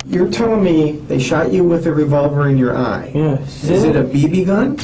You're telling me they shot you with a revolver in your eye? Yes. Is it a BB gun?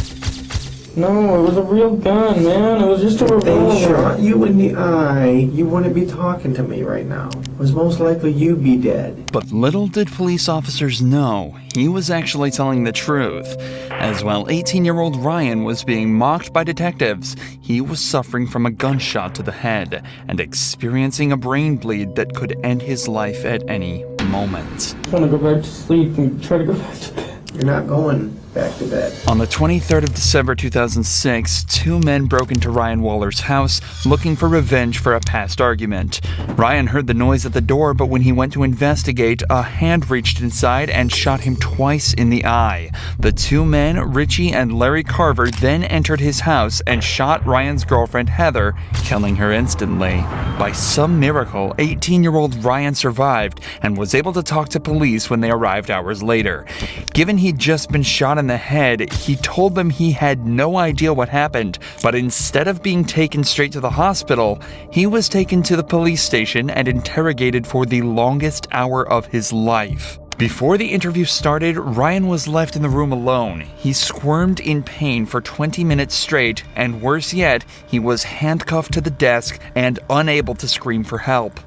No, it was a real gun, man. It was just a revolver. They shot you in the eye. You wouldn't be talking to me right now. It was most likely you'd be dead. But little did police officers know, he was actually telling the truth. As while 18-year-old Ryan was being mocked by detectives, he was suffering from a gunshot to the head and experiencing a brain bleed that could end his life at any moment. I want to go back to sleep and try to go back to bed. You're not going back to bed. On the 23rd of December 2006, two men broke into Ryan Waller's house looking for revenge for a past argument. Ryan heard the noise at the door, but when he went to investigate, a hand reached inside and shot him twice in the eye. The two men, Richie and Larry Carver, then entered his house and shot Ryan's girlfriend Heather, killing her instantly. By some miracle, 18-year-old Ryan survived and was able to talk to police when they arrived hours later. Given he'd just been shot in the head, he told them he had no idea what happened, but instead of being taken straight to the hospital, he was taken to the police station and interrogated for the longest hour of his life. Before the interview started, Ryan was left in the room alone. He squirmed in pain for 20 minutes straight, and worse yet, he was handcuffed to the desk and unable to scream for help.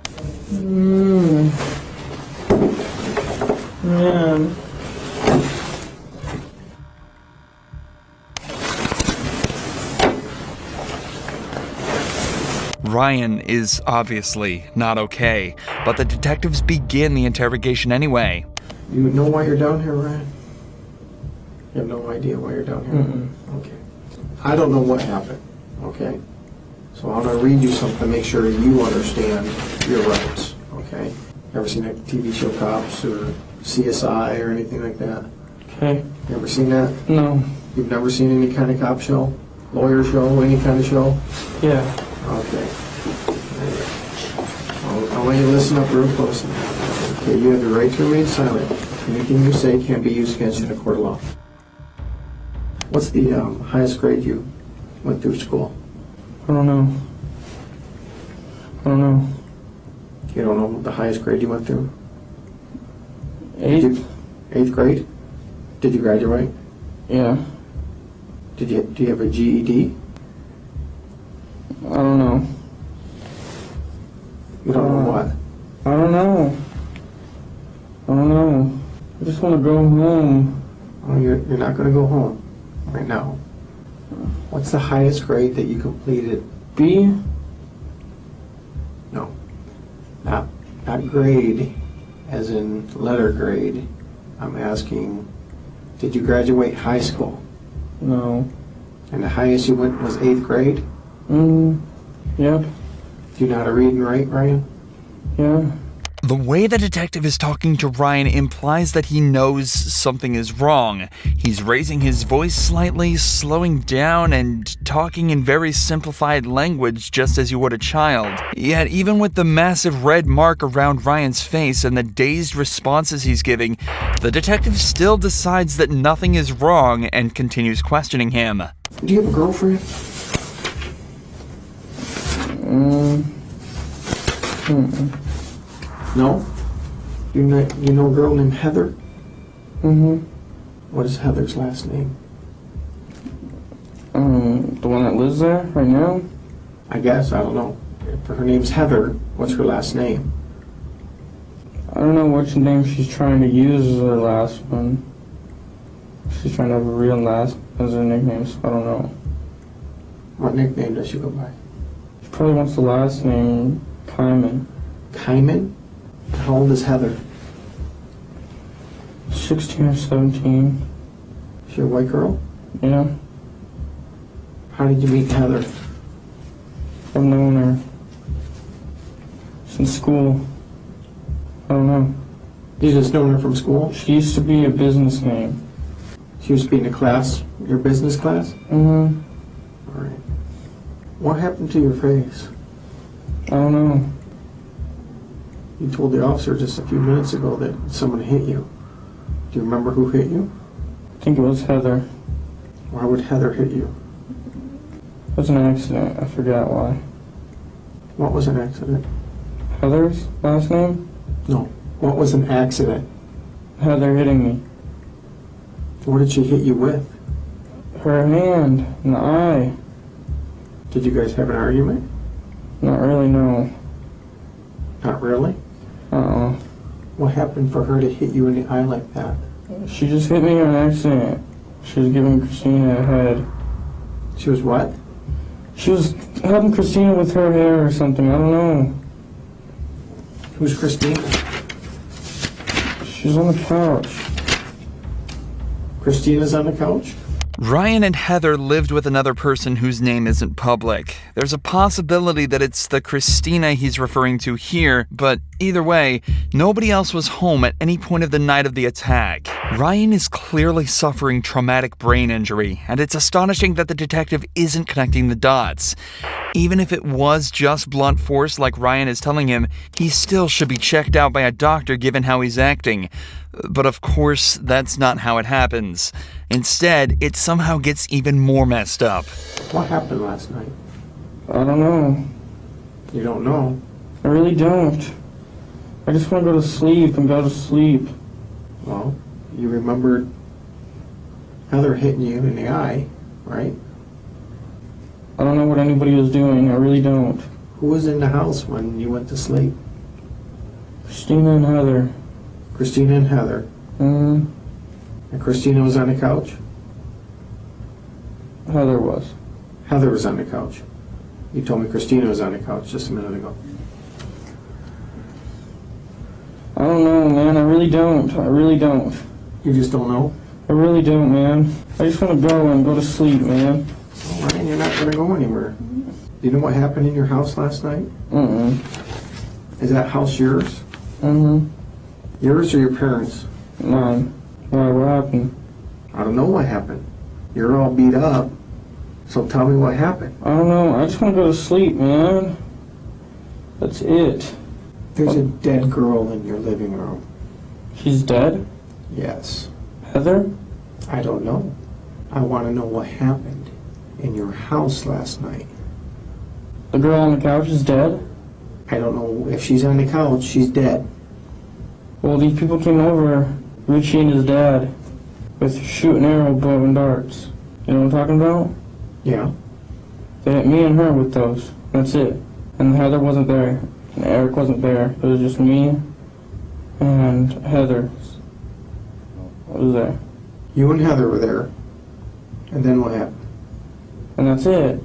Man. Ryan is obviously not okay, but the detectives begin the interrogation anyway. You know why you're down here, Ryan? You have no idea why you're down here? Okay. I don't know what happened, okay? So I'm going to read you something to make sure you understand your rights, okay? Ever seen that TV show Cops or CSI or anything like that? Okay. You ever seen that? No. You've never seen any kind of cop show? Lawyer show? Any kind of show? Yeah. Okay. I want you to listen up real close now. Okay, you have the right to remain silent. Anything you say can be used against you in a court of law. What's the highest grade you went through school? I don't know. You don't know the highest grade you went through? 8th? Eighth grade? Did you graduate? Yeah. Do you have a GED? I don't know. You don't know what? I don't know. I just want to go home. Oh, you're not going to go home right now. What's the highest grade that you completed? B? No. Not grade as in letter grade. I'm asking, did you graduate high school? No. And the highest you went was 8th grade? Yep. Do you know how to read and write, Ryan? Yeah. The way the detective is talking to Ryan implies that he knows something is wrong. He's raising his voice slightly, slowing down, and talking in very simplified language just as you would a child. Yet even with the massive red mark around Ryan's face and the dazed responses he's giving, the detective still decides that nothing is wrong and continues questioning him. Do you have a girlfriend? No? You know a girl named Heather? What is Heather's last name? The one that lives there right now? I guess, I don't know. If her name's Heather, what's her last name? I don't know which name she's trying to use as her last one. She's trying to have a real last as her nickname, so I don't know. What nickname does she go by? She probably wants the last name, Kyman. Kyman? How old is Heather? 16 or 17. Is she a white girl? Yeah. How did you meet Heather? I've known her since school. I don't know. You just known her from school? She used to be a business name. She used to be in a class, your business class? Mm-hmm. All right. What happened to your face? I don't know. You told the officer just a few minutes ago that someone hit you. Do you remember who hit you? I think it was Heather. Why would Heather hit you? It was an accident. I forgot why. What was an accident? Heather's last name? No. What was an accident? Heather hitting me. What did she hit you with? Her hand in the eye. Did you guys have an argument? Not really, no. Not really? Uh-uh. What happened for her to hit you in the eye like that? She just hit me on accident. She was giving Christina a head. She was what? She was helping Christina with her hair or something. I don't know. Who's Christina? She's on the couch. Christina's on the couch? Ryan and Heather lived with another person whose name isn't public. There's a possibility that it's the Christina he's referring to here, but either way, nobody else was home at any point of the night of the attack. Ryan is clearly suffering traumatic brain injury, and it's astonishing that the detective isn't connecting the dots. Even if it was just blunt force like Ryan is telling him, he still should be checked out by a doctor given how he's acting. But of course, that's not how it happens. Instead, it somehow gets even more messed up. What happened last night? I don't know. You don't know? I really don't. I just want to go to sleep and go to sleep. Well, you remembered Heather hitting you in the eye, right? I don't know what anybody was doing. I really don't. Who was in the house when you went to sleep? Christina and Heather. Christina and Heather. Mm-hmm. And Christina was on the couch? Heather was. Heather was on the couch. You told me Christina was on the couch just a minute ago. I don't know, man. I really don't. I really don't. You just don't know? I really don't, man. I just want to go and go to sleep, man. Oh, Ryan, you're not going to go anywhere. Do you know what happened in your house last night? Mm-mm. Is that house yours? Mm-hmm. Yours or your parents'? Mine. Why? What happened? I don't know what happened. You're all beat up, so tell me what happened. I don't know. I just want to go to sleep, man. That's it. There's a dead girl in your living room. She's dead? Yes. Heather? I don't know. I want to know what happened in your house last night. The girl on the couch is dead? I don't know if she's on the couch. She's dead. Well, these people came over, Richie and his dad, with shoot and arrow, bow and darts. You know what I'm talking about? Yeah. They hit me and her with those. That's it. And Heather wasn't there. And Eric wasn't there. It was just me and Heather. I was there. You and Heather were there. And then what happened? And that's it.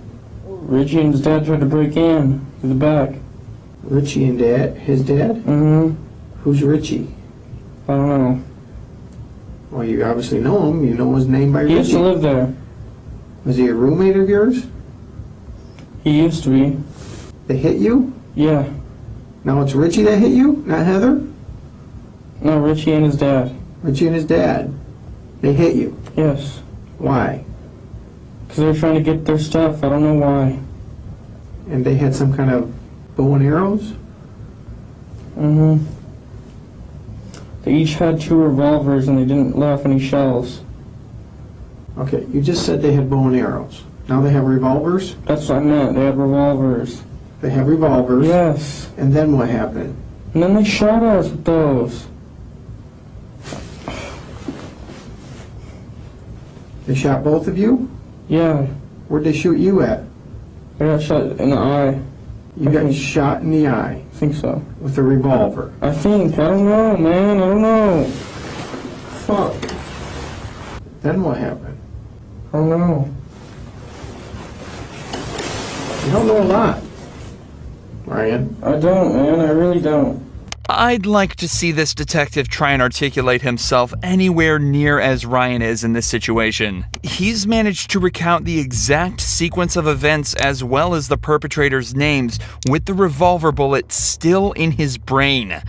Richie and his dad tried to break in through the back. Richie and Dad? His dad? Mm-hmm. Who's Richie? I don't know. Well, you obviously know him. You know his name by He used Richie. to live there. Was he a roommate of yours? He used to be. They hit you? Yeah. Now it's Richie that hit you, not Heather? No, Richie and his dad. Richie and his dad. They hit you. Yes. Why? Because they were trying to get their stuff. I don't know why. And they had some kind of bow and arrows? Mm-hmm. They each had 2 revolvers and they didn't let off any shells. Okay, you just said they had bow and arrows. Now they have revolvers? That's what I meant. They had revolvers. They have revolvers. Yes. And then what happened? And then they shot us with those. They shot both of you? Yeah. Where'd they shoot you at? I got shot in the eye. You got shot in the eye I think so. with a revolver. I think. I don't know, man. I don't know. Fuck. Then what happened? I don't know. You don't know a lot, Ryan. I don't, man. I really don't. I'd like to see this detective try and articulate himself anywhere near as Ryan is in this situation. He's managed to recount the exact sequence of events as well as the perpetrator's names with the revolver bullet still in his brain.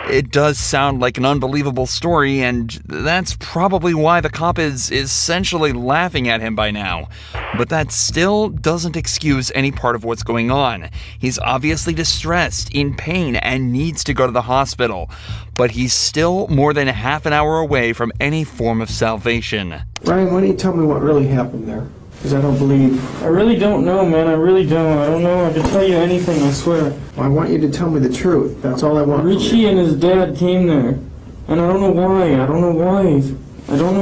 It does sound like an unbelievable story, and that's probably why the cop is essentially laughing at him by now. But that still doesn't excuse any part of what's going on. He's obviously distressed, in pain, and needs to go to the hospital. But he's still more than half an hour away from any form of salvation. Ryan, why don't you tell me what really happened there? Because I don't believe. I really don't know, man. I really don't. I don't know. I can tell you anything, I swear. Well, I want you to tell me the truth. That's all I want. from you. Richie and his dad came there. And I don't know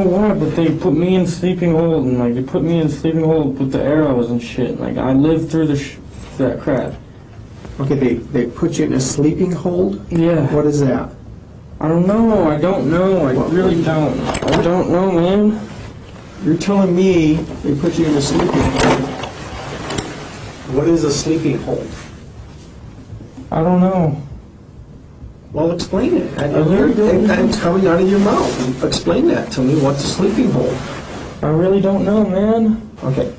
why, but they put me in sleeping hold, and like they put me in sleeping hold with the arrows and shit. Like I lived through that crap. Okay, they put you in a sleeping hold? Yeah. What is that? I don't know. I really don't. I don't know, man. You're telling me they put you in a sleeping hold. What is a sleeping hold? I don't know. Well, explain it. I really don't know. It's coming out of your mouth. Explain that to me. What's a sleeping hold? I really don't know, man. Okay.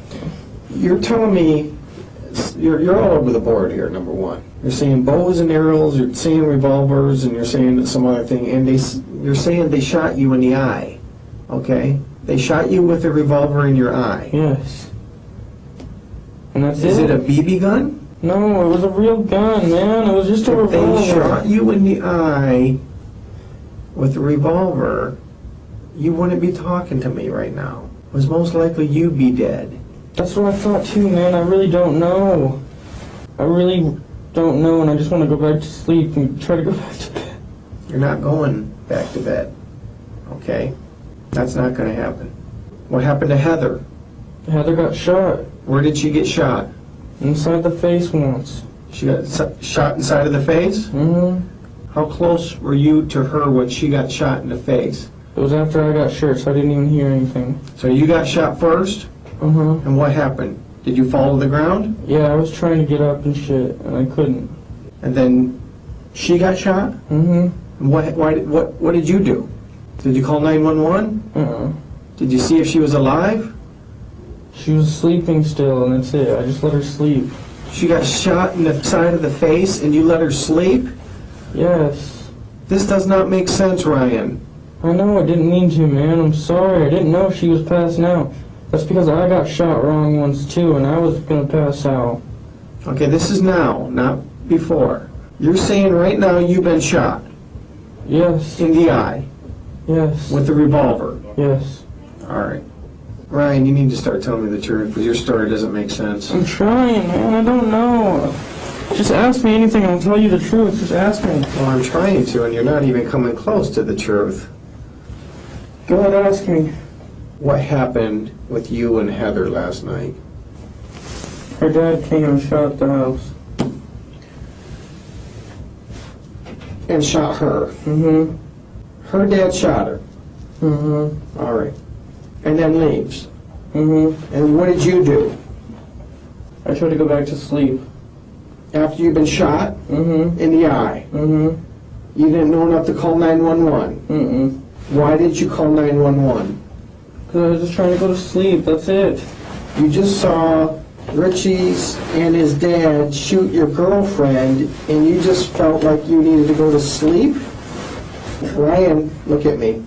You're telling me you're all over the board here, number one. You're saying bows and arrows, you're saying revolvers, and you're saying some other thing, and you're saying they shot you in the eye. Okay? They shot you with a revolver in your eye. Yes. And that's Is it a BB gun? No, it was a real gun, man. It was just a If revolver. they shot you in the eye with a revolver, you wouldn't be talking to me right now. It was most likely you'd be dead. That's what I thought too, man. I really don't know. I really don't know, and I just want to go back to sleep and try to go back to bed. You're not going back to bed. Okay? That's not going to happen. What happened to Heather? Heather got shot Where did she get shot? inside the face once. She got shot inside of the face? Mm-hmm. How close were you to her when she got shot in the face? It was after I got shot, so I didn't even hear anything. So you got shot first, Uh-huh. and what happened? Did you fall to the ground? Yeah, I was trying to get up and shit, and I couldn't. And then she got shot? Mm-hmm. And what did you do? Did you call 911? Uh-uh. Did you see if she was alive? She was sleeping still, and that's it. I just let her sleep. She got shot in the side of the face, and you let her sleep? Yes. This does not make sense, Ryan. I know, I didn't mean to, man. I'm sorry. I didn't know she was passing out. That's because I got shot wrong once, too, and I was gonna pass out. Okay, this is now, not before. You're saying right now you've been shot Yes. in the eye Yes. with a revolver. Yes. All right. Ryan, you need to start telling me the truth because your story doesn't make sense. I'm trying, man. I don't know. Just ask me anything and I'll tell you the truth. Just ask me. Well, I'm trying to, and you're not even coming close to the truth. Go ahead, ask me. What happened with you and Heather last night? Her dad came and shot the house. And shot her. Mm-hmm. Her dad shot her. Mm-hmm. All right. And then leaves. Mm-hmm. And what did you do? I tried to go back to sleep. After you've been shot Mm-hmm. in the eye, Mm-hmm. you didn't know enough to call 911. Mm-mm. Why did you call 911? Because I was just trying to go to sleep. That's it. You just saw Richie's and his dad shoot your girlfriend, and you just felt like you needed to go to sleep? Ryan, look at me.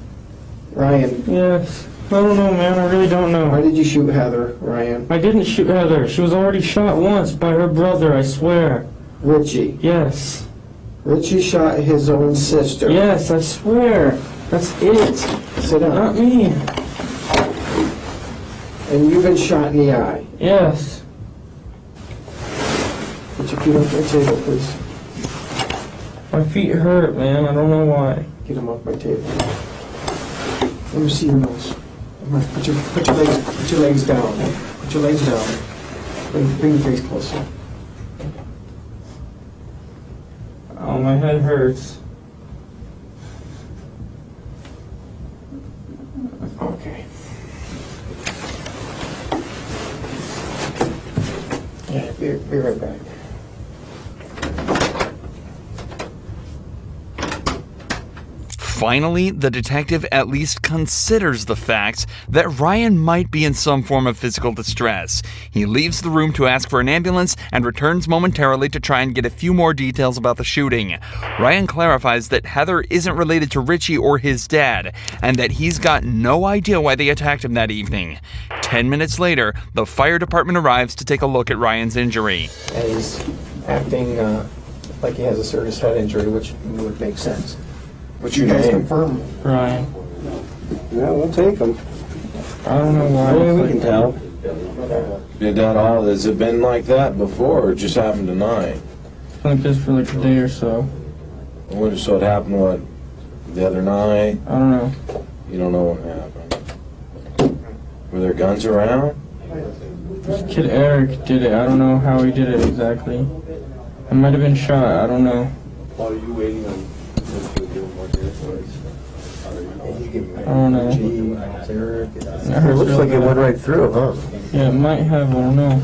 Ryan, Yes. I don't know, man. I really don't why know. did you shoot Heather, Ryan? I didn't shoot Heather. She was already shot once by her brother, I swear. Richie. Yes. Richie shot his own sister. Yes, I swear. That's it. Sit down. Not me. And you've been shot in the eye. Yes. Put your feet off my table, please. My feet hurt, man. I don't know why. Get them off my table. Let me see your nose. Come on, put your legs down. Put your legs down. Bring your face closer. Oh, my head hurts. Okay. Yeah, be right back. Finally, the detective at least considers the fact that Ryan might be in some form of physical distress. He leaves the room to ask for an ambulance and returns momentarily to try and get a few more details about the shooting. Ryan clarifies that Heather isn't related to Richie or his dad, and that he's got no idea why they attacked him that evening. 10 minutes later, the fire department arrives to take a look at Ryan's injury. And he's acting like he has a serious head injury, which would make sense. What's You your guys name? confirm. Ryan. Yeah, we'll take them. I don't know why. Yeah, we can tell. Did that all? Has it been like that before, or it just happened tonight? It's been like this for like a day or so. So it happened what? The other night, I don't know. you don't know what happened. Were there guns around? This kid Eric did it. I don't know how he did it exactly. I might have been shot. I don't know. Are you waiting on this to do more I don't know. It looks like it went right through, huh? Yeah, it might have. I don't know.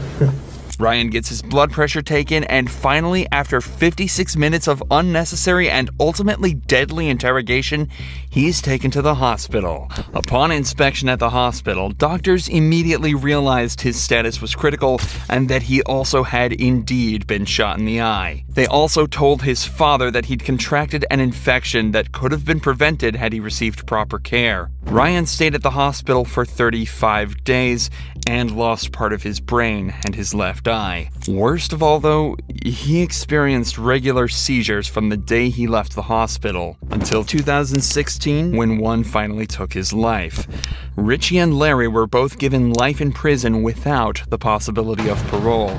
Ryan gets his blood pressure taken, and finally, after 56 minutes of unnecessary and ultimately deadly interrogation, he's taken to the hospital. Upon inspection at the hospital, doctors immediately realized his status was critical and that he also had indeed been shot in the eye. They also told his father that he'd contracted an infection that could have been prevented had he received proper care. Ryan stayed at the hospital for 35 days and lost part of his brain and his left eye. Worst of all, though, he experienced regular seizures from the day he left the hospital until 2016, when one finally took his life. Richie and Larry were both given life in prison without the possibility of parole.